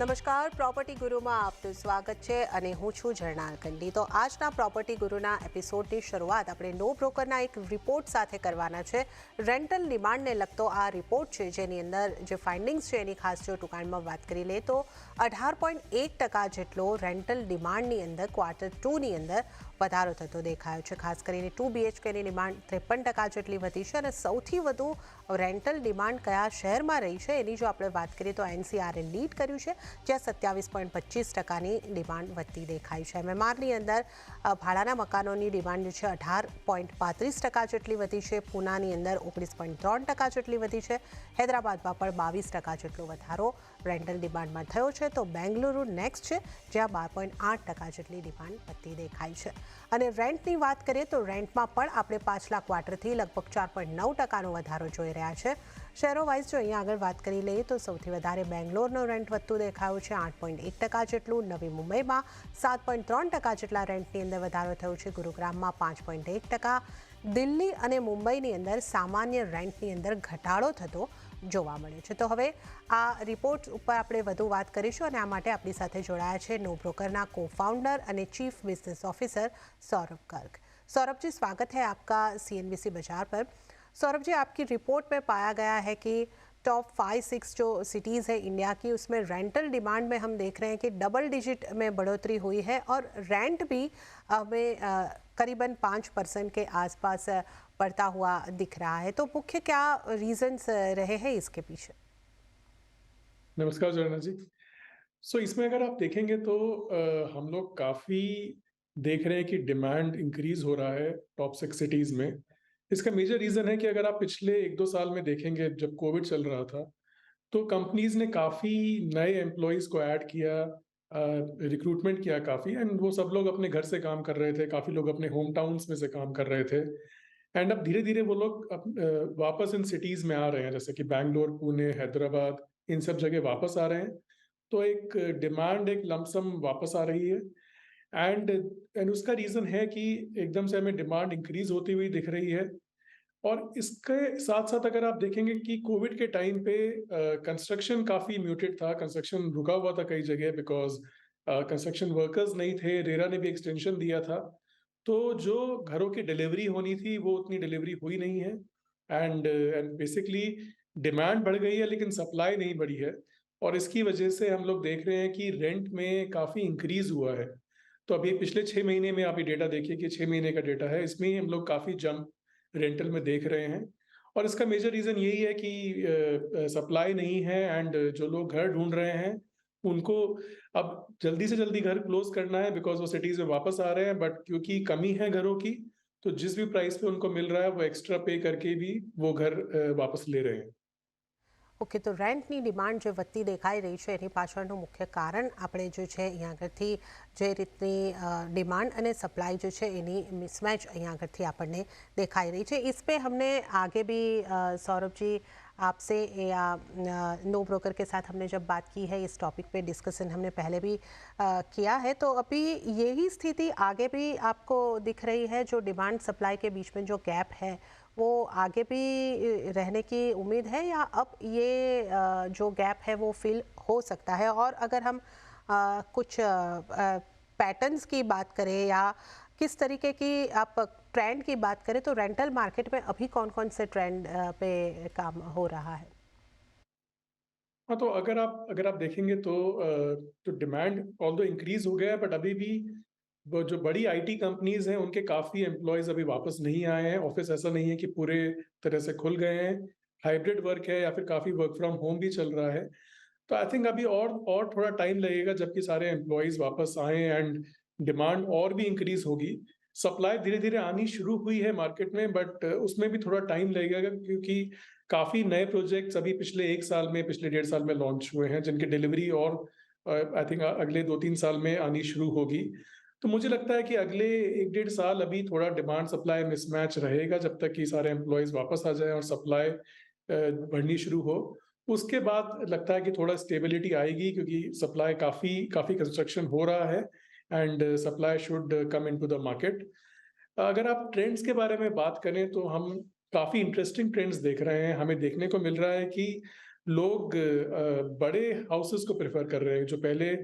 નમસ્કાર પ્રોપર્ટી ગુરુમાં આપનું સ્વાગત છે અને હું છું ઝરણા અરકંડી। તો આજના પ્રોપર્ટી ગુરુના એપિસોડની શરૂઆત આપણે નો બ્રોકરના એક રિપોર્ટ સાથે કરવાના છે। રેન્ટલ ડિમાન્ડને લગતો આ રિપોર્ટ છે, જેની અંદર જે ફાઇન્ડિંગ્સ છે એની ખાસ જો ટૂંકાણમાં વાત કરી લે તો 18.1% જેટલો રેન્ટલ ડિમાન્ડની અંદર Q2ની અંદર વધારો થતો દેખાયો છે। ખાસ કરીને 2 BHKની ડિમાન્ડ 53% જેટલી વધી છે અને સૌથી વધુ રેન્ટલ ડિમાન્ડ કયા શહેરમાં રહી છે એની જો આપણે વાત કરીએ તો NCRએ લીડ કર્યું છે, જ્યાં 27.25%ની ડિમાન્ડ વધતી દેખાઈ છે। MMRની અંદર ભાડાના મકાનોની ડિમાન્ડ છે 18.35% જેટલી વધી છે, પૂનાની અંદર 19.3% જેટલી વધી છે, હૈદરાબાદમાં પણ 22% જેટલો વધારો રેન્ટલ ડિમાન્ડમાં થયો છે। તો બેંગલુરુ નેક્સ્ટ છે, જ્યાં 12.8% જેટલી ડિમાન્ડ વધતી દેખાઈ છે। અને રેન્ટની વાત કરીએ તો રેન્ટમાં પણ આપણે પાછલા ક્વાર્ટરથી લગભગ 4.9%નો વધારો જોઈ રહ્યા છે। શહેરો વાઇઝ જો અહીંયા આગળ વાત કરી લઈએ તો સૌથી વધારે બેંગ્લોરનો રેન્ટ વધતું દેખાયું છે 8.1% જેટલું, નવી મુંબઈમાં 7.3% જેટલા રેન્ટની અંદર વધારો થયો છે, ગુરુગ્રામમાં 5.1%, દિલ્હી અને મુંબઈની અંદર સામાન્ય રેન્ટની અંદર ઘટાડો થતો જોવા મળ્યો છે। તો હવે આ રિપોર્ટ ઉપર આપણે વધુ વાત કરીશું અને આ માટે આપણી સાથે જોડાયા છે નો બ્रोकर को फाउंडर અને chief business officer Saurabh Garg. Saurabh ji, स्वागत है आपका CNBC बाजार पर। सौरभ जी, आपकी रिपोर्ट में पाया गया है कि टॉप 5-6 जो सिटीज़ है इंडिया की, उसमें रेंटल डिमांड में हम देख रहे हैं कि डबल डिजिट में बढ़ोतरी हुई है और रेंट भी हमें करीबन 5% के आसपास बढ़ता हुआ दिख रहा है। तो मुख्य क्या रीजंस रहे हैं इसके पीछे? नमस्कार जर्ना जी। इसमें अगर आप देखेंगे तो हम लोग काफ़ी देख रहे हैं कि डिमांड इंक्रीज़ हो रहा है टॉप 6 सिटीज़ में। इसका मेजर रीज़न है कि अगर आप पिछले 1-2 साल में देखेंगे, जब कोविड चल रहा था, तो कंपनीज़ ने काफ़ी नए एम्प्लॉइज़ को ऐड किया, रिक्रूटमेंट किया काफ़ी, एंड वो सब लोग अपने घर से काम कर रहे थे, काफ़ी लोग अपने होम टाउन्स में से काम कर रहे थे। एंड अब धीरे-धीरे वो लोग वापस इन सिटीज़ में आ रहे हैं, जैसे कि बैंगलोर, पुणे, हैदराबाद, इन सब जगह वापस आ रहे हैं। तो एक डिमांड, एक लमसम वापस आ रही है। एंड एंड उसका रीज़न है कि एकदम से हमें डिमांड इंक्रीज़ होती हुई दिख रही है। और इसके साथ-साथ अगर आप देखेंगे कि कोविड के टाइम पे कंस्ट्रक्शन काफ़ी म्यूटेड था, कंस्ट्रक्शन रुका हुआ था कई जगह, बिकॉज़ कंस्ट्रक्शन वर्कर्स नहीं थे, रेरा ने भी एक्सटेंशन दिया था। तो जो घरों की डिलीवरी होनी थी, वो उतनी डिलीवरी हुई नहीं है। एंड बेसिकली डिमांड बढ़ गई है, लेकिन सप्लाई नहीं बढ़ी है। और इसकी वजह से हम लोग देख रहे हैं कि रेंट में काफ़ी इंक्रीज़ हुआ है। तो अभी पिछले 6 महीने में आप ये डेटा देखिए कि 6 महीने का डेटा है, इसमें ही हम लोग काफ़ी जंप रेंटल में देख रहे हैं। और इसका मेजर रीज़न यही है कि सप्लाई नहीं है, एंड जो लोग घर ढूँढ रहे हैं, उनको अब जल्दी से जल्दी घर क्लोज़ करना है, बिकॉज़ वो सिटीज़ में वापस आ रहे हैं, बट क्योंकि कमी है घरों की, तो जिस भी प्राइस पे उनको मिल रहा है, वो एक्स्ट्रा पे करके भी वो घर वापस ले रहे हैं। ઓકે, તો રેન્ટની ડિમાન્ડ જે વધતી દેખાઈ રહી છે એની પાછળનું મુખ્ય કારણ આપણે जो છે અહીંયા આગળથી જે રીતની डिमांड અને सप्लाई जो છે એની મિસમેચ અહીંયા આગળથી આપણને દેખાઈ રહી છે। इस पे हमने आगे भी सौरभ जी आपसे या नो ब्रोकर के साथ हमने जब बात की है, इस टॉपिक पे डिस्कशन हमने पहले भी किया है। तो अभी यही स्थिति आगे भी आपको दिख रही है, जो डिमांड सप्लाई के बीच में जो गैप है वो आगे भी रहने की उम्मीद है, या अब ये जो गैप है वो फिल हो सकता है? और अगर हम कुछ पैटर्न्स की बात करें या किस तरीके की आप ट्रेंड की बात करें, तो रेंटल मार्केट में अभी कौन-कौन से ट्रेंड पे काम हो रहा है? हाँ, तो अगर आप देखेंगे तो डिमांड ऑल्दो इंक्रीज़ हो गया है, बट अभी भी वो जो बड़ी आईटी कंपनीज़ हैं, उनके काफ़ी एम्प्लॉइज़ अभी वापस नहीं आए हैं। ऑफ़िस ऐसा नहीं है कि पूरे तरह से खुल गए हैं। हाइब्रिड वर्क है या फिर काफ़ी वर्क फ्रॉम होम भी चल रहा है। तो आई थिंक अभी और थोड़ा टाइम लगेगा, जबकि सारे एम्प्लॉइज़ वापस आएँ, एंड डिमांड और भी इंक्रीज़ होगी। सप्लाई धीरे-धीरे आनी शुरू हुई है मार्केट में, बट उसमें भी थोड़ा टाइम लगेगा, क्योंकि काफ़ी नए प्रोजेक्ट्स अभी पिछले 1 साल में, पिछले 1.5 साल में लॉन्च हुए हैं, जिनकी डिलीवरी और आई थिंक अगले 2-3 साल में आनी शुरू होगी। तो मुझे लगता है कि अगले 1 डेढ़ साल अभी थोड़ा डिमांड सप्लाई मिसमैच रहेगा, जब तक कि सारे एम्प्लॉइज़ वापस आ जाएँ और सप्लाई बढ़नी शुरू हो। उसके बाद लगता है कि थोड़ा स्टेबिलिटी आएगी, क्योंकि सप्लाई काफ़ी काफ़ी कंस्ट्रक्शन हो रहा है, and supply should come into the market. अगर आप ट्रेंड्स के बारे में बात करें, तो हम काफ़ी इंटरेस्टिंग ट्रेंड्स देख रहे हैं। हमें देखने को मिल रहा है कि लोग बड़े हाउसेस को प्रेफर कर रहे हैं। जो पहले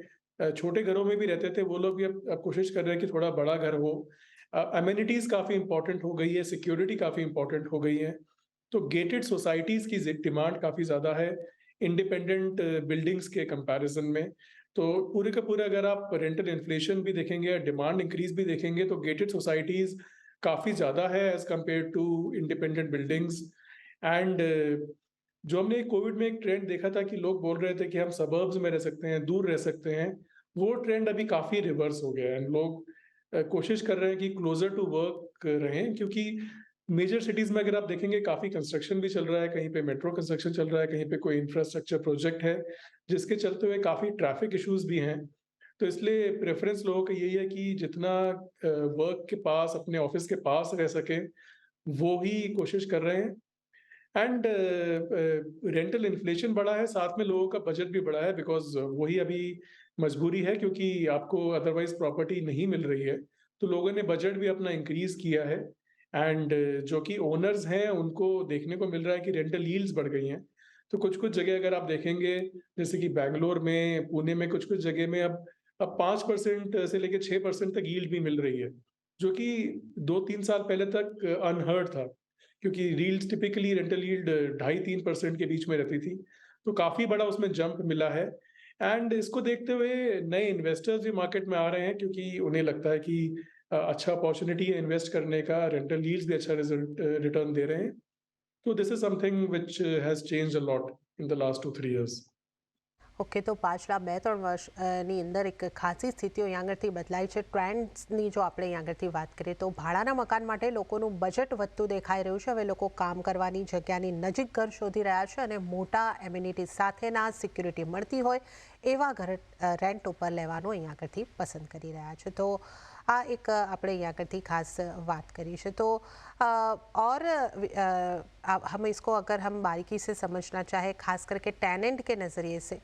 छोटे घरों में भी रहते थे, वो लोग भी अब कोशिश कर रहे हैं कि थोड़ा बड़ा घर हो। अमेनिटीज काफी इंपॉर्टेंट हो गई है, सिक्योरिटी काफी इंपॉर्टेंट हो गई है। तो गेटेड सोसाइटीज की डिमांड काफी ज्यादा है इंडिपेंडेंट बिल्डिंग्स के कंपैरिजन में। तो पूरे का पूरा अगर आप रेंटल इन्फ्लेशन भी देखेंगे, डिमांड इंक्रीज भी देखेंगे, तो गेटेड सोसाइटीज काफी ज्यादा है as compared to independent buildings. And जो हमने कोविड में एक ट्रेंड देखा था कि लोग बोल रहे थे कि हम सबर्ब्स में रह सकते हैं, दूर रह सकते हैं, वो ट्रेंड अभी काफी रिवर्स हो गया है। लोग कोशिश कर रहे हैं कि क्लोजर टू वर्क रहें, क्योंकि मेजर सिटीज में अगर आप देखेंगे काफी कंस्ट्रक्शन भी चल रहा है, कहीं पे मेट्रो कंस्ट्रक्शन चल रहा है, कहीं पे कोई इंफ्रास्ट्रक्चर प्रोजेक्ट है, जिसके चलते हुए काफी ट्रैफिक इश्यूज भी हैं। तो इसलिए प्रेफरेंस लोगों का यही है कि जितना वर्क के पास, अपने ऑफिस के पास रह सके, वो ही कोशिश कर रहे हैं। एंड रेंटल इन्फ्लेशन बढ़ा है, साथ में लोगों का बजट भी बढ़ा है, बिकॉज वही अभी मजबूरी है, क्योंकि आपको अदरवाइज प्रॉपर्टी नहीं मिल रही है। तो लोगों ने बजट भी अपना इंक्रीज किया है। एंड जो कि ओनर्स हैं, उनको देखने को मिल रहा है कि रेंटल यील्ड्स बढ़ गई हैं। तो कुछ कुछ जगह अगर आप देखेंगे, जैसे कि बैंगलोर में, पुणे में, कुछ कुछ जगह में अब 5% से लेकर 6% तक यील्ड भी मिल रही है, जो कि 2-3 साल पहले तक अनहर्ड था, क्योंकि यील्ड्स टिपिकली रेंटल यील्ड 2.5-3% के बीच में रहती थी। तो काफी बड़ा उसमें जंप मिला है। एंड इसको देखते हुए नए इन्वेस्टर्स भी मार्केट में आ रहे हैं, क्योंकि उन्हें लगता है कि अच्छा अपॉर्चुनिटी है इन्वेस्ट करने का, रेंटल यील्ड्स भी अच्छा रिजल्ट रिटर्न दे रहे हैं। तो this is something which has changed a lot in the last 2-3 years. Okay, તો પાછલા 2-3 વર્ષની અંદર એક ખાસી સ્થિતિઓ અહીં આગળથી બદલાઈ છે. ટ્રેન્ડ્સની જો આપણે અહીં આગળથી વાત કરીએ તો ભાડાના મકાન માટે લોકોનું બજેટ વધતું દેખાઈ રહ્યું છે. હવે લોકો કામ કરવાની જગ્યાની નજીક ઘર શોધી રહ્યા છે અને મોટા એમ્યુનિટી સાથેના સિક્યુરિટી મળતી હોય એવા ઘર રેન્ટ ઉપર લેવાનું અહીં આગળથી પસંદ કરી રહ્યા છે. તો આ એક આપણે અહીં આગળથી ખાસ વાત કરી છે. तो और हम इसको अगर हम बारीकी से समझना चाहे, खास करके टेनेंट के नज़रिए से,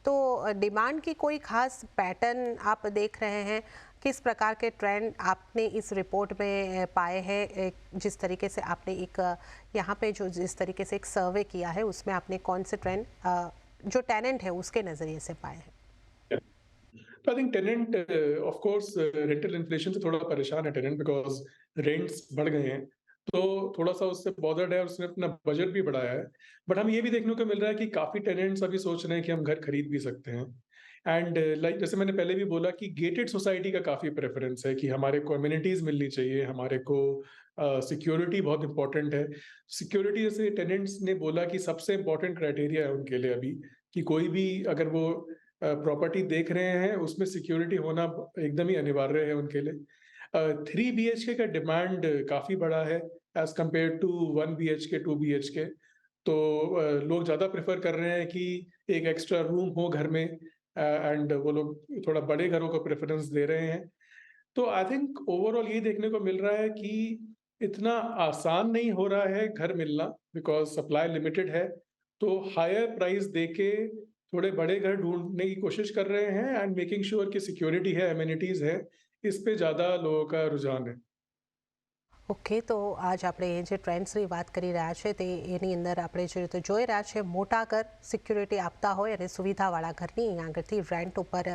तो डिमांड की कोई खास पैटर्न आप देख रहे हैं? किस प्रकार के ट्रेंड आपने इस रिपोर्ट में पाए हैं? जिस तरीके से आपने एक यहाँ पे जो जिस तरीके से एक सर्वे किया है, उसमें आपने कौन से ट्रेंड जो टेनेंट है उसके नज़रिए से पाए हैं? तो I think tenant of course rental inflation से थोड़ा परेशान है टेनेंट, बिकॉज रेंट्स बढ़ गए हैं। तो थोड़ा सा उससे बॉदर्ड है और उसने अपना बजट भी बढ़ाया है। बट हम ये भी देखने को मिल रहा है कि काफी टेनेंट्स अभी सोच रहे हैं कि हम घर खरीद भी सकते हैं। एंड लाइक जैसे मैंने पहले भी बोला कि गेटेड सोसाइटी का काफी प्रेफरेंस है कि हमारे को अम्यूनिटीज मिलनी चाहिए, हमारे को सिक्योरिटी बहुत इंपॉर्टेंट है। सिक्योरिटी जैसे टेनेंट्स ने बोला कि सबसे इंपॉर्टेंट क्राइटेरिया है उनके लिए अभी, कि कोई भी अगर वो प्रॉपर्टी देख रहे हैं, उसमें सिक्योरिटी होना एकदम ही अनिवार्य है उनके लिए। 3 BHK का डिमांड काफी बड़ा है as compared to 1 BHK 2 BHK। तो लोग ज्यादा प्रेफर कर रहे हैं कि एक एक्स्ट्रा रूम हो घर में, एंड वो लोग थोड़ा बड़े घरों को प्रेफरेंस दे रहे हैं। तो आई थिंक ओवरऑल ये देखने को मिल रहा है कि इतना आसान नहीं हो रहा है घर मिलना, बिकॉज सप्लाई लिमिटेड है। तो हायर प्राइस देके थोड़े बड़े घर ढूंढने की कोशिश कर रहे हैं, एंड मेकिंग श्योर कि सिक्योरिटी है, एमिनिटीज है, इस पे ज्यादा लोगों का रुझान है। ઓકે, તો આજ આપણે જે ટ્રેન્ડ્સની વાત કરી રહ્યા છે તે એની અંદર આપણે જે રીતે જોઈ રહ્યા છે, મોટા ઘર સિક્યુરિટી આપતા હોય અને સુવિધાવાળા ઘરની અહીં આગળથી રેન્ટ ઉપર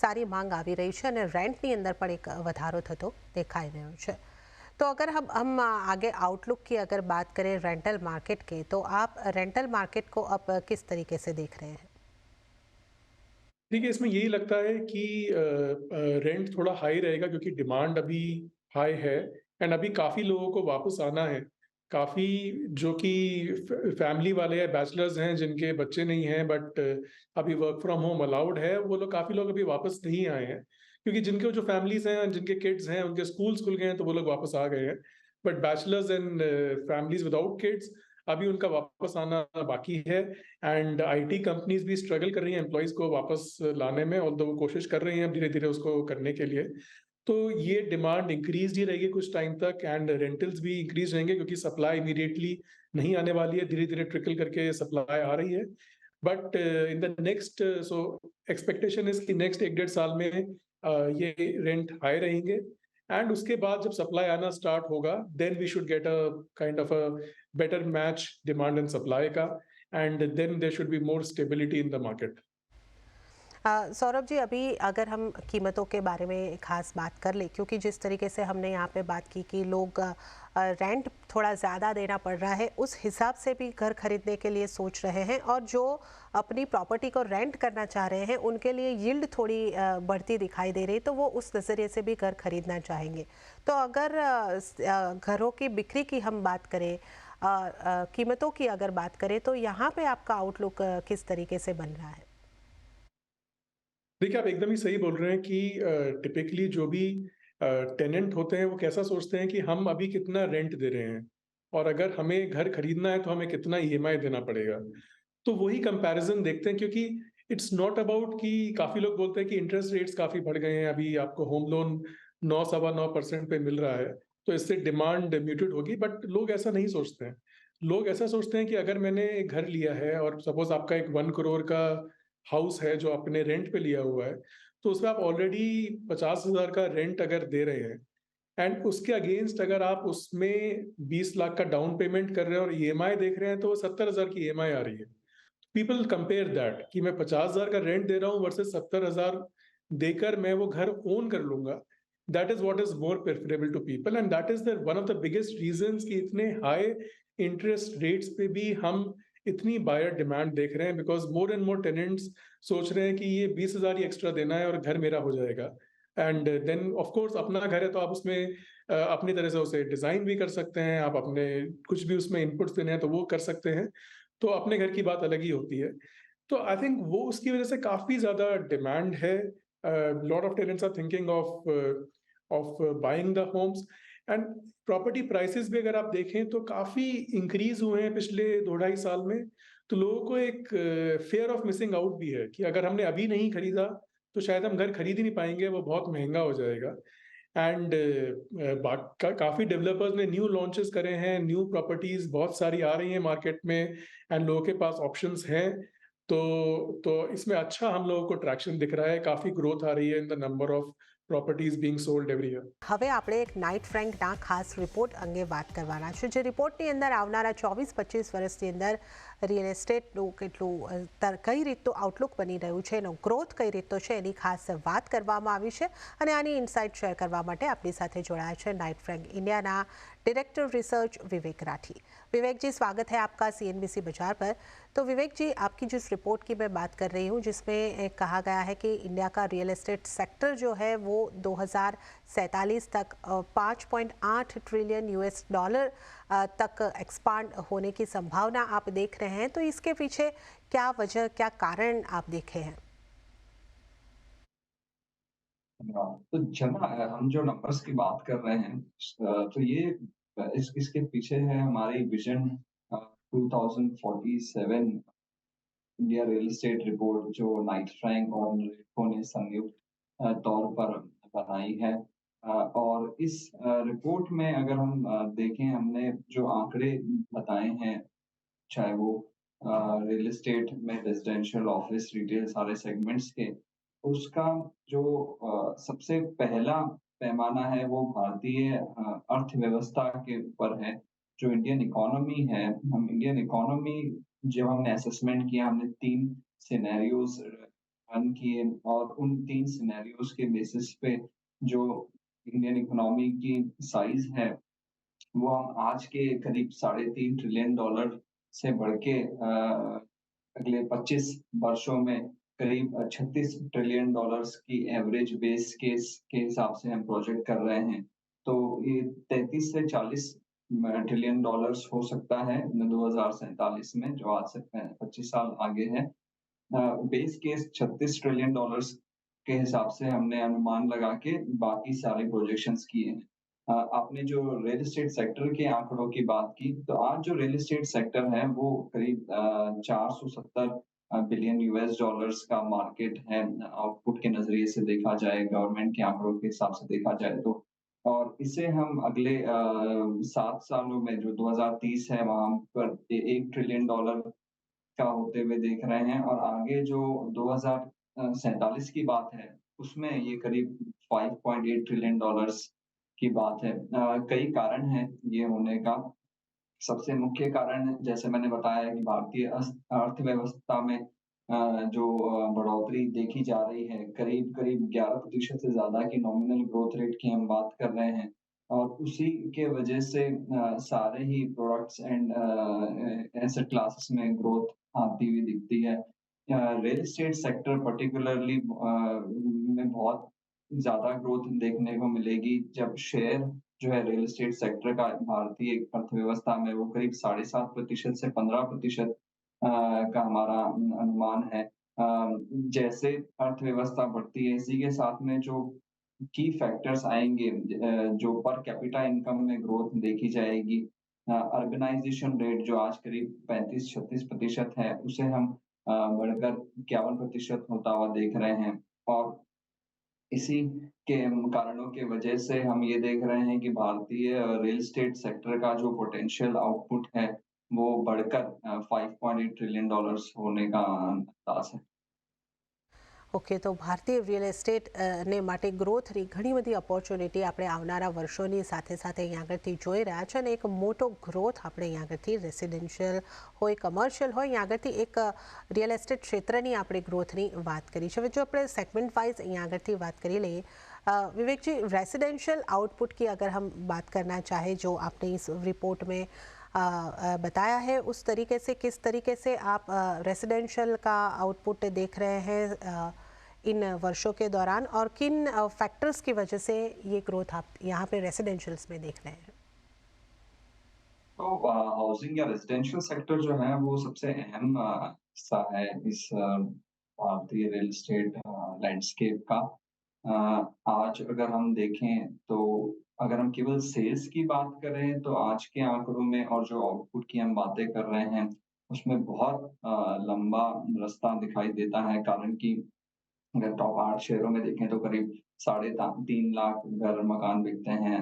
સારી માંગ આવી રહી છે અને રેન્ટની અંદર પણ એક વધારો થતો દેખાઈ રહ્યો છે. तो अगर हम आगे आउटलुक की अगर बात करें रेंटल मार्केट के, तो आप रेंटल मार्केट को अब किस तरीके से देख रहे हैं? देखिए, इसमें यही लगता है कि रेंट थोड़ा हाई रहेगा, क्योंकि डिमांड अभी हाई है, एंड अभी काफ़ी लोगों को वापस आना है। काफ़ी जो कि फैमिली वाले या बैचलर्स हैं, जिनके बच्चे नहीं हैं, बट अभी वर्क फ्रॉम होम अलाउड है, वो लोग काफ़ी लोग अभी वापस नहीं आए हैं। क्योंकि जिनके जो फैमिलीज़ हैं, जिनके किड्स हैं, उनके स्कूल्स खुल गए हैं, तो वो लोग वापस आ गए हैं। But bachelors and families without kids, अभी उनका वापस आना बाकी है। एंड आईटी कंपनीज भी स्ट्रगल कर रही हैं एम्प्लॉयज को वापस लाने में, ऑल्दो वो कोशिश कर रही हैं धीरे धीरे उसको करने के लिए। तो ये डिमांड इंक्रीज ही रहेगी कुछ टाइम तक, एंड रेंटल्स भी इंक्रीज रहेंगे, क्योंकि सप्लाई इमीडिएटली नहीं आने वाली है, धीरे धीरे ट्रिकल करके सप्लाई आ रही है। But in the next, so expectation is कि नेक्स्ट 1-1.5 साल में ये रेंट हाई रहेंगे, एंड उसके बाद जब सप्लाई आना स्टार्ट होगा, then we should get a kind of a better match demand and supply का, and then there should be more stability in the market. Saurabh ji, अभी अगर हम कीमतों के बारे में खास बात कर लें, क्योंकि जिस तरीके से हमने यहाँ पे बात की कि लोग रेंट थोड़ा ज़्यादा देना पड़ रहा है, उस हिसाब से भी घर खरीदने के लिए सोच रहे हैं, और जो अपनी प्रॉपर्टी को रेंट करना चाह रहे हैं उनके लिए यील्ड थोड़ी बढ़ती दिखाई दे रही, तो वो उस नज़रिए से भी घर खरीदना चाहेंगे। तो अगर घरों की बिक्री की हम बात करें, कीमतों की अगर बात करें, तो यहाँ पे आपका आउटलुक किस तरीके से बन रहा है? देखिए, आप एकदम ही सही बोल रहे हैं कि टिपिकली जो भी टेनेंट होते हैं, वो कैसा सोचते हैं कि हम अभी कितना रेंट दे रहे हैं और अगर हमें घर खरीदना है, तो हमें कितना ईएमआई देना पड़ेगा। तो वही कंपैरिज़न देखते हैं, क्योंकि इट्स नॉट अबाउट कि काफ़ी लोग बोलते हैं कि इंटरेस्ट रेट्स काफ़ी बढ़ गए हैं, अभी आपको होम लोन 9 सवा 9% पे मिल रहा है, तो इससे डिमांड म्यूटेड होगी, बट लोग ऐसा नहीं सोचते हैं। लोग ऐसा सोचते हैं कि अगर मैंने एक घर लिया है और सपोज़ आपका एक 1 करोड़ का हाउस है जो आपने रेंट पे लिया हुआ है, तो उसमें आप ऑलरेडी 50,000 का रेंट अगर दे रहे हैं एंड उसके अगेंस्ट अगर आप उसमें 20 लाख का डाउन पेमेंट कर रहे हैं और ईएमआई देख रहे हैं, तो 70,000 की ईएमआई आ रही है। पीपल कंपेयर दैट कि मैं 50,000 का रेंट दे रहा हूँ वर्सेस 70,000 देकर मैं वो घर ओन कर लूँगा। That is what is more preferable to people and that is the one of the biggest reasons कि इतने हाई इंटरेस्ट रेट्स पे भी हम इतनी बायर डिमांड देख रहे हैं, because more and more tenants सोच रहे हैं कि ये 20,000 ही एक्स्ट्रा देना है और घर मेरा हो जाएगा। एंड देन ऑफ कोर्स अपना घर है, तो आप उसमें अपनी तरह से उसे डिज़ाइन भी कर सकते हैं, आप अपने कुछ भी उसमें इनपुट्स देने हैं तो वो कर सकते हैं। तो अपने घर की बात अलग ही होती है। तो आई थिंक वो उसकी वज़ह से काफ़ी ज़्यादा डिमांड है। Lot of tenants are thinking of buying the homes and property prices भी अगर आप देखें तो काफ़ी इंक्रीज़ हुए हैं पिछले 2 ढाई साल में। तो लोगों को एक फ़ियर ऑफ मिसिंग आउट भी है कि अगर हमने अभी नहीं खरीदा, तो शायद हम घर खरीद ही नहीं पाएँगे, वो बहुत महँगा हो जाएगा। एंड काफ़ी डेवलपर्स ने न्यू लॉन्चेस करे हैं, न्यू प्रॉपर्टीज़ बहुत सारी आ रही हैं मार्केट में एंड लोगों के पास ऑप्शंस हैं। तो इसमें अच्छा हम लोगों को ट्रैक्शन दिख रहा है, काफ़ी ग्रोथ आ रही है in the number of properties being sold every year. હવે આપણે એક નાઇટ ફ્રેન્કના ખાસ રિપોર્ટ અંગે વાત કરવાના છે, જે રિપોર્ટની અંદર આવનારા 24-25 વર્ષની અંદર રિયલ એસ્ટેટનું કેટલું કઈ રીતનું આઉટલુક બની રહ્યું છે, એનો ગ્રોથ કઈ રીતનો છે, એની ખાસ વાત કરવામાં આવી છે। અને આની ઇનસાઇટ શેર કરવા માટે આપણી સાથે જોડાયા છે Knight Frank India director research Vivek Rathi. Vivek ji, स्वागत है आपका सीएनबीसी बाजार पर। तो विवेक जी, आपकी जिस रिपोर्ट की मैं बात कर रही हूँ, जिसमें कहा गया है कि इंडिया का रियल एस्टेट सेक्टर जो है वो 2047 तक 5.8 ट्रिलियन यूएस डॉलर तक एक्सपांड होने की संभावना आप देख रहे हैं। तो इसके पीछे क्या वजह, क्या कारण आप देखे हैं? तो हम जो नंबर्स की बात कर रहे हैं, तो ये इसके पीछे है हमारी vision 2047 India real estate report, जो नाइट फ्रैंक और नरेको ने संयुक्त तौर पर बनाई है। और इस रिपोर्ट में अगर हम देखें, हमने जो आंकड़े बताए हैं, चाहे वो रियल एस्टेट में रेजिडेंशियल, ऑफिस, रिटेल सारे सेगमेंट्स के, उसका जो सबसे पहला पैमाना है वो भारतीय अर्थव्यवस्था के ऊपर है। जो इंडियन इकोनॉमी है, हम इंडियन इकोनॉमी जब हमने असेसमेंट किया, हमने 3 सिनेरियोज़ रन किए और उन 3 सिनेरियोज़ के बेसिस पे जो इंडियन इकोनॉमी की साइज़ है, वो हम आज के करीब $3.5 ट्रिलियन से बढ़ के अगले 25 वर्षों में करीब $36 ट्रिलियन की एवरेज बेस केस के हिसाब से हम प्रोजेक्ट कर रहे हैं। तो ये 33 से 40 ट्रिलियन डॉलर्स हो सकता है 2047 में, जो आज से 25 साल आगे है। बेस केस $36 ट्रिलियन के हिसाब से हमने अनुमान लगा के बाकी सारे प्रोजेक्शंस किए हैं। आपने जो रियल एस्टेट सेक्टर के आंकड़ों की बात की, तो आज जो रियल एस्टेट सेक्टर है वो करीब 470 बिलियन यूएस डॉलर्स का मार्केट है, आउटपुट के नजरिए से देखा जाए, गवर्नमेंट के आंकड़ों के हिसाब से देखा जाए तो। और इसे हम अगले 7 सालों में, जो 2030 है, वहां पर $1 ट्रिलियन का होते हुए देख रहे हैं। और आगे जो 2047 की बात है, उसमें ये करीब $5.8 ट्रिलियन की बात है। कई कारण हैं ये होने का। सबसे मुख्य कारण जैसे मैंने बताया कि भारतीय अर्थव्यवस्था में जो बढ़ोतरी देखी जा रही है, करीब-करीब 11% से ज़्यादा की नॉमिनल ग्रोथ रेट की हम बात कर रहे हैं और उसी के वजह से सारे ही प्रोडक्ट्स एंड एसेट क्लासेस में ग्रोथ आती हुई दिखती है। रियल एस्टेट सेक्टर पार्टिकुलरली में बहुत ज़्यादा ग्रोथ देखने को मिलेगी जब शेयर जो है रियल एस्टेट सेक्टर का भारतीय अर्थव्यवस्था में वो करीब 7.5% से 15% का हमारा अनुमान है। जैसे अर्थव्यवस्था बढ़ती है इसी के साथ में जो की फैक्टर्स आएँगे जो पर कैपिटा इनकम में ग्रोथ देखी जाएगी। अर्बनाइज़ेशन रेट जो आज करीब 35-36% है, उसे हम बढ़कर 51% होता हुआ देख रहे हैं और इसी के कारणों की वजह से हम ये देख रहे हैं कि भारतीय रियल एस्टेट सेक्टर का जो पोटेंशियल आउटपुट है, वो बढ़कर $5.8 ट्रिलियन होने का अंदाज़ है। ઓકે, તો ભારતીય રિયલ એસ્ટેટ ને માટે ગ્રોથની ઘણી બધી ઓપોર્ચ્યુનિટી આપણે આવનારા વર્ષોની સાથે સાથે અહીંયા આગળથી જોઈ રહ્યા છે અને એક મોટો ગ્રોથ આપણે અહીંયા આગળથી રેસિડેન્શિયલ હોય કમર્શિયલ હોય અહીંયા આગળથી એક રિયલ એસ્ટેટ ક્ષેત્રની આપણે ગ્રોથની વાત કરી છે. હવે જો આપણે સેગમેન્ટ વાઇઝ અહીંયા આગળથી વાત કરી લઈએ, विवेक जी, रेसिडेंशियल आउटपुट की अगर हम बात करना चाहें जो आपने इस रिपोर्ट में बताया है, उस तरीके से किस तरीके से आप रेसिडेंशियल का आउटपुट देख रहे हैं इन वर्षों के दौरान और किन फैक्टर्स की वजह से ये ग्रोथ आप यहाँ पे रेसिडेंशियल्स में देख रहे हैं? तो हाउसिंग या रेजिडेंशियल सेक्टर जो है वो सबसे अहम हिस्सा है इस भारतीय रियल एस्टेट लैंडस्केप का। आज अगर हम देखें तो अगर हम केवल सेल्स की बात करें तो आज के आंकड़ों में और जो आउटपुट की हम बातें कर रहे हैं उसमें बहुत लंबा रास्ता दिखाई देता है कारण कि अगर टॉप 8 शहरों में देखें तो करीब साढ़े 3 लाख घर मकान बिकते हैं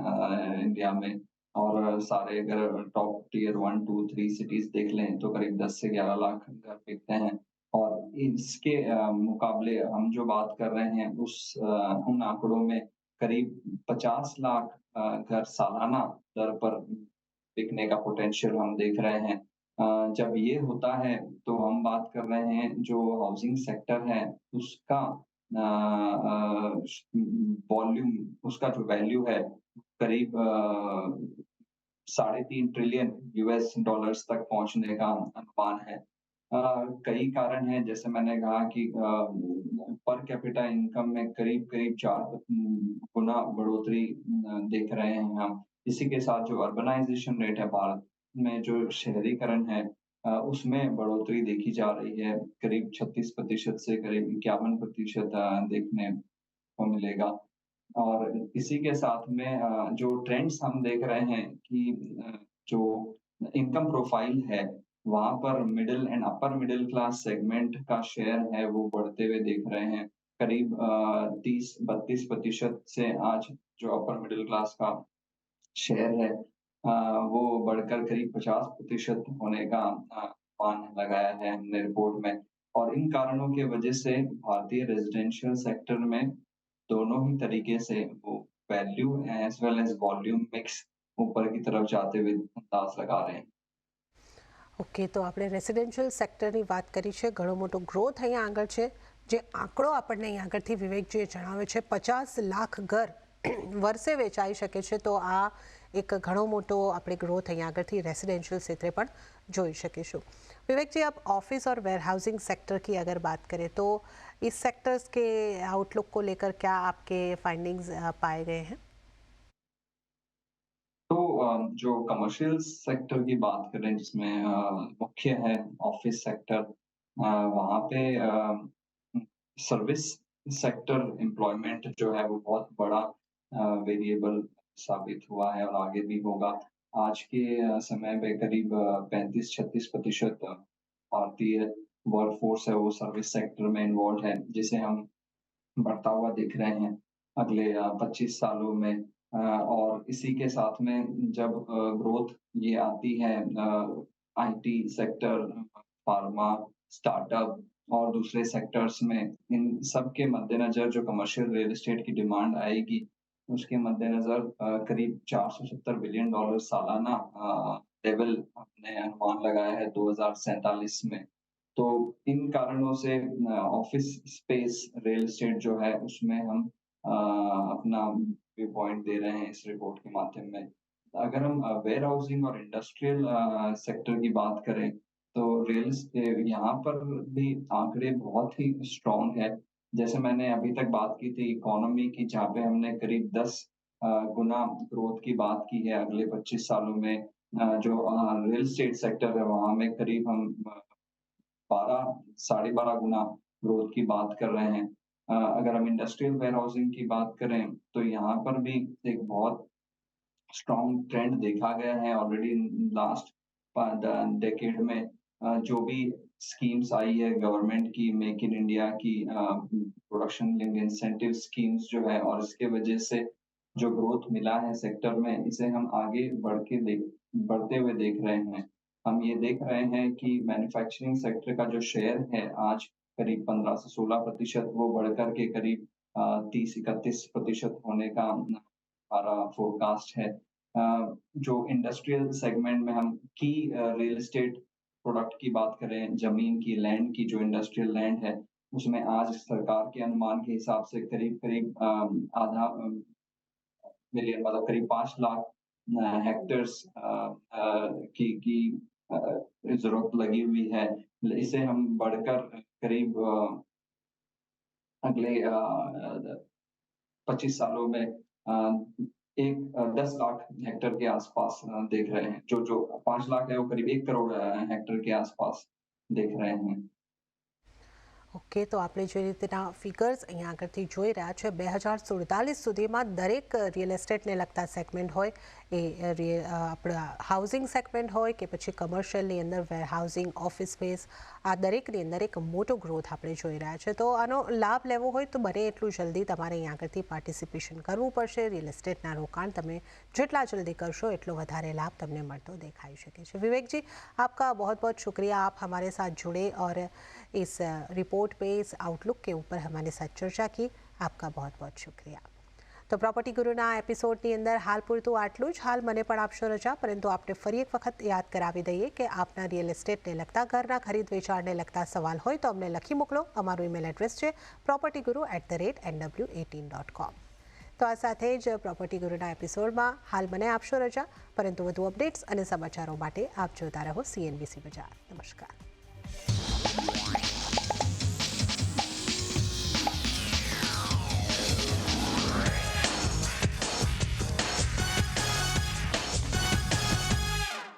इंडिया में और सारे अगर टॉप टियर 1, 2, 3 सिटीज़ देख लें तो करीब 10 से 11 लाख घर बिकते हैं। और इसके मुकाबले हम जो बात कर रहे हैं उन आंकड़ों में करीब 50 लाख घर सालाना दर पर बिकने का पोटेंशियल हम देख रहे हैं। जब ये होता है तो हम बात कर रहे हैं जो हाउसिंग सेक्टर है उसका वॉल्यूम उसका जो वैल्यू है करीब 3.5 ट्रिलियन यूएस डॉलर्स तक पहुंचने का अनुमान है। कई कारण हैं जैसे मैंने कहा कि पर कैपिटा इनकम में करीब-करीब 4 गुना बढ़ोतरी देख रहे हैं हम। इसी के साथ जो अर्बनाइज़ेशन रेट है भारत में जो शहरीकरण है उसमें बढ़ोतरी देखी जा रही है, करीब 36% से करीब 51% देखने को मिलेगा। और इसी के साथ में जो ट्रेंड्स हम देख रहे हैं कि जो इनकम प्रोफाइल है, वहाँ पर middle and upper middle class segment का शेयर है, वो बढ़ते हुए देख रहे हैं। करीब 30-32% से आज जो अपर मिडल क्लास का शेयर है वो बढ़कर करीब 50% होने का अनुमान लगाया है हमने रिपोर्ट में। और इन कारणों की वजह से भारतीय रेज़िडेंशियल सेक्टर में दोनों ही तरीके से वो value as well as volume mix ऊपर की तरफ जाते हुए अंदाज़ लगा रहे हैं। ઓકે, તો આપણે રેસિડેન્શિયલ સેક્ટરની વાત કરી છે, ઘણો મોટો ગ્રોથ અહીંયા આગળ છે. જે આંકડો આપણને અહીં આગળથી વિવેકજીએ જણાવ્યો છે, 50 લાખ ઘર વર્ષે વેચાઈ શકે છે, તો આ એક ઘણો મોટો આપણે ગ્રોથ અહીંયા આગળથી રેસિડેન્શિयल क्षेत्र પણ જોઈ શકીશું. विवेक जी, आप ऑफिस और वेयर हाउसिंग सेक्टर की अगर बात करें तो इस सेक्टर्स के आउटलुक को लेकर क्या आपके फाइंडिंग्स पाए गए हैं? तो जो कमर्शियल सेक्टर की बात करें जिसमें मुख्य है ऑफिस सेक्टर वहाँ पे सर्विस सेक्टर एम्प्लॉयमेंट जो है वो बहुत बड़ा वेरिएबल साबित हुआ है और आगे भी होगा। आज के समय में करीब 35-36% भारतीय वर्कफोर्स है वो सर्विस सेक्टर में इन्वॉल्व है, जिसे हम बढ़ता हुआ देख रहे हैं अगले 25 सालों में और इसी के साथ में जब ग्रोथ ये आती है आईटी सेक्टर, फार्मा, स्टार्टअप और दूसरे सेक्टर्स में इन सब के मद्देनज़र जो कमर्शियल रियल एस्टेट की डिमांड आएगी, उसके मद्देनज़र करीब $470 बिलियन सालाना लेवल हमने अनुमान लगाया है 2047 में। तो इन कारणों से ऑफिस स्पेस रियल एस्टेट जो है उसमें हम अपना व्यू पॉइंट दे रहे हैं इस रिपोर्ट के माध्यम में। अगर हम वेयर हाउसिंग और इंडस्ट्रियल सेक्टर की बात करें तो यहाँ पर भी आंकड़े बहुत ही स्ट्रॉन्ग है। जैसे मैंने अभी तक बात की थी इकोनॉमी की जहाँ पे हमने करीब 10 गुना ग्रोथ की बात की है अगले 25 सालों में। जो रियल एस्टेट सेक्टर है वहाँ में करीब हम 12 साढ़े 12 गुना ग्रोथ की बात कर रहे हैं। अगर हम इंडस्ट्रियल वेयर हाउसिंग की बात करें तो यहाँ पर भी एक बहुत स्ट्रॉन्ग ट्रेंड देखा गया है ऑलरेडी इन लास्ट डेकेड में। जो भी स्कीम्स आई है गवर्नमेंट की मेक इन इंडिया की प्रोडक्शन लिंक्ड इंसेंटिव स्कीम्स जो है और इसके वजह से जो ग्रोथ मिला है सेक्टर में इसे हम आगे बढ़ते हुए देख रहे हैं। हम ये देख रहे हैं कि मैन्युफैक्चरिंग सेक्टर का जो शेयर है आज करीब 15 से 16% वो बढ़कर के करीब 30-31% होने का हमारा फोरकास्ट है। जो इंडस्ट्रियल सेगमेंट में हम की रियल एस्टेट प्रोडक्ट की बात करें, जमीन की, लैंड की जो इंडस्ट्रियल लैंड है, उसमें आज सरकार के अनुमान के हिसाब से करीब-करीब आधा मिलियन मतलब करीब 5 लाख हेक्टेयर्स की ज़रूरत लगी हुई है। इसे हम बढ़कर करीब अगले 25 सालों में 10 लाख हेक्टेयर के आसपास देख रहे हैं। जो 5 लाख है वो करीब 1 करोड़ हेक्टेयर के आसपास देख रहे हैं। ઓકે, તો આપણે જે રીતના ફિગર્સ અહીંયા આગળથી જોઈ રહ્યા છે 2047 સુધીમાં દરેક રિયલ એસ્ટેટને લગતા સેગમેન્ટ હોય એ આપણા હાઉસિંગ સેગમેન્ટ હોય કે પછી કમર્શિયલની અંદર વેર હાઉસિંગ ઓફિસ સ્પેસ આ દરેકની અંદર એક મોટો ગ્રોથ આપણે જોઈ રહ્યા છે। તો આનો લાભ લેવો હોય તો બને એટલું જલ્દી તમારે અહીંયા આગળથી પાર્ટિસિપેશન કરવું પડશે। રિયલ એસ્ટેટના રોકાણ તમે જેટલા જલ્દી કરશો એટલો વધારે લાભ તમને મળતો દેખાઈ શકે છે। વિવેક जी, आपका बहुत बहुत शुक्रिया, आप हमारे साथ जुड़े और इस रिपोर्ट पे इस आउटलुक के ऊपर हमारे साथ चर्चा की। आपका बहुत बहुत शुक्रिया। तो प्रॉपर्टी गुरुना एपिसोडनी अंदर हाल पूरતું આટલું જ। હાલ મને પણ આપશો રજા, પરંતુ આપણે ફરી એક વખત યાદ કરાવી દઈએ કે આપના રિયલ એસ્ટેટને લગતા ઘરના ખરીદ વેચાણને લગતા સવાલ હોય તો અમને લખી મોકલો। અમારું ઈમેલ એડ્રેસ છે propertyguru@nw18.com। તો આ સાથે જ પ્રોપર્ટી ગુરુના એપિસોડમાં હાલ મને આપશો રજા, પરંતુ વધુ અપડેટ્સ અને સમાચારો માટે આપ જોતા રહો CNBC બજાર। નમસ્કાર।